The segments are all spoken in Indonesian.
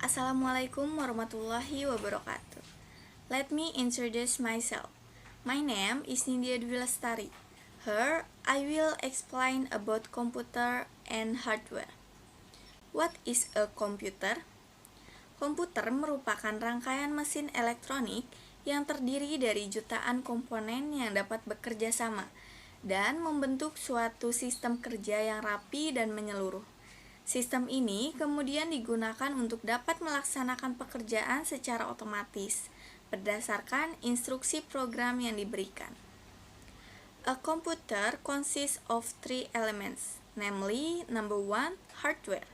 Assalamualaikum warahmatullahi wabarakatuh. Let me introduce myself. My name is Nindya Dwi Lestari. Here, I will explain about computer and hardware. What is a computer? Komputer merupakan rangkaian mesin elektronik yang terdiri dari jutaan komponen yang dapat bekerja sama dan membentuk suatu sistem kerja yang rapi dan menyeluruh. Sistem ini kemudian digunakan untuk dapat melaksanakan pekerjaan secara otomatis berdasarkan instruksi program yang diberikan. A computer consists of three elements, namely, number 1, hardware.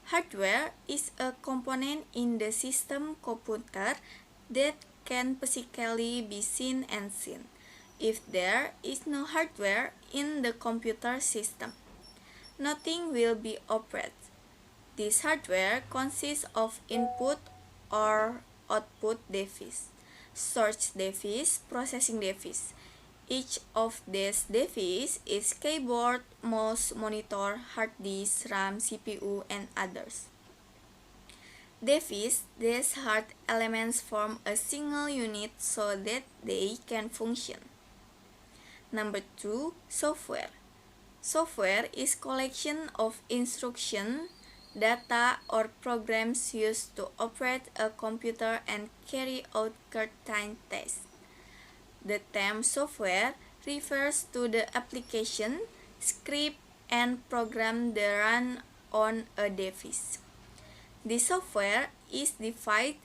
Hardware is a component in the system computer that can physically be seen and seen if there is no hardware in the computer system. Nothing will be operated. This hardware consists of input or output device, storage device, processing device. Each of these devices is keyboard, mouse, monitor, hard disk, RAM, CPU, and others. Devices, these hard elements form a single unit so that they can function. Number 2, software. Software is collection of instruction, data, or programs used to operate a computer and carry out certain tasks. The term software refers to the application, script, and program that run on a device. The software is divided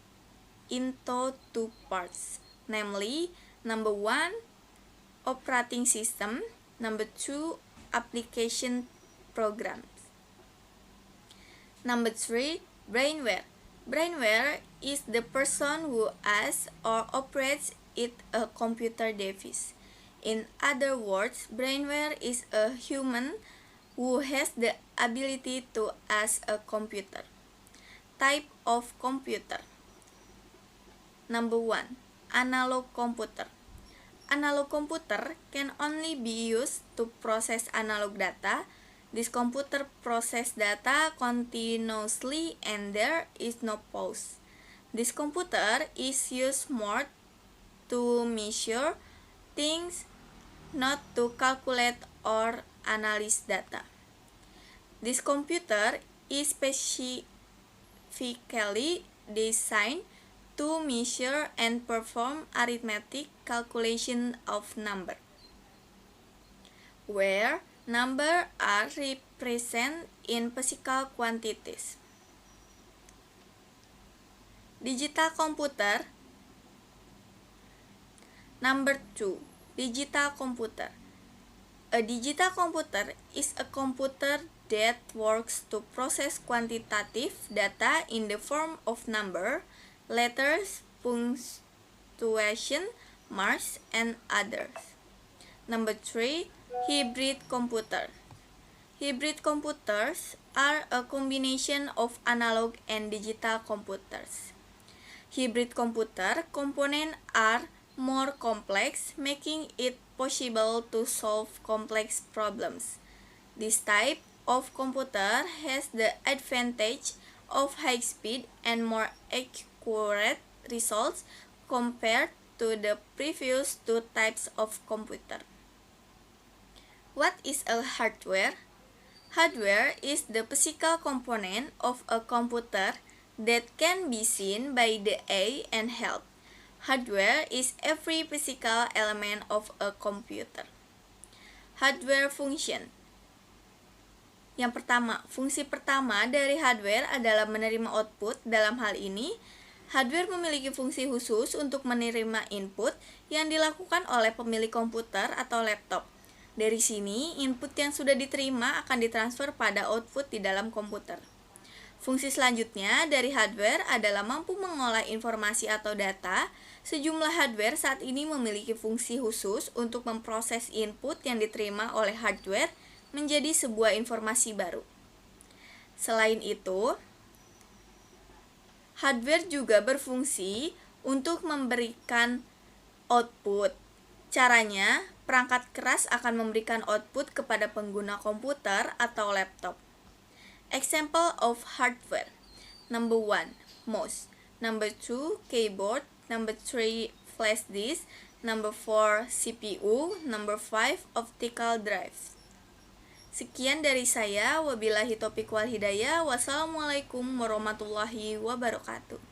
into two parts, namely, number 1, operating system, number 2, application programs. Number 3, brainware. Brainware is the person who has or operates a computer device. In other words, brainware is a human who has the ability to use a computer. Type of computer. Number 1, analog computer. Analog computer can only be used to process analog data. This computer processes data continuously and there is no pause. This computer is used more to measure things, not to calculate or analyze data. This computer is specifically designed to measure and perform arithmetic calculation of number, where numbers are represented in physical quantities. Digital computer. Number 2, digital computer. A digital computer is a computer that works to process quantitative data in the form of number, letters, punctuation, marks, and others. Number 3, hybrid computer. Hybrid computers are a combination of analog and digital computers. Hybrid computer components are more complex, making it possible to solve complex problems. This type of computer has the advantage of high speed and more accurate results compared to the previous two types of computer. What is a hardware? Hardware is the physical component of a computer that can be seen by the eye and held. Hardware is every physical element of a computer. Hardware function. Yang pertama, fungsi pertama dari hardware adalah menerima output. Dalam hal ini, hardware memiliki fungsi khusus untuk menerima input yang dilakukan oleh pemilik komputer atau laptop. Dari sini, input yang sudah diterima akan ditransfer pada output di dalam komputer. Fungsi selanjutnya dari hardware adalah mampu mengolah informasi atau data. Sejumlah hardware saat ini memiliki fungsi khusus untuk memproses input yang diterima oleh hardware menjadi sebuah informasi baru. Selain itu, hardware juga berfungsi untuk memberikan output. Caranya, perangkat keras akan memberikan output kepada pengguna komputer atau laptop. Example of hardware. Number 1, mouse. Number 2, keyboard. Number 3, flash disk. Number 4, CPU. Number 5, optical drive. Sekian dari saya. Wabillahi taufiq wal hidayah. Wassalamualaikum warahmatullahi wabarakatuh.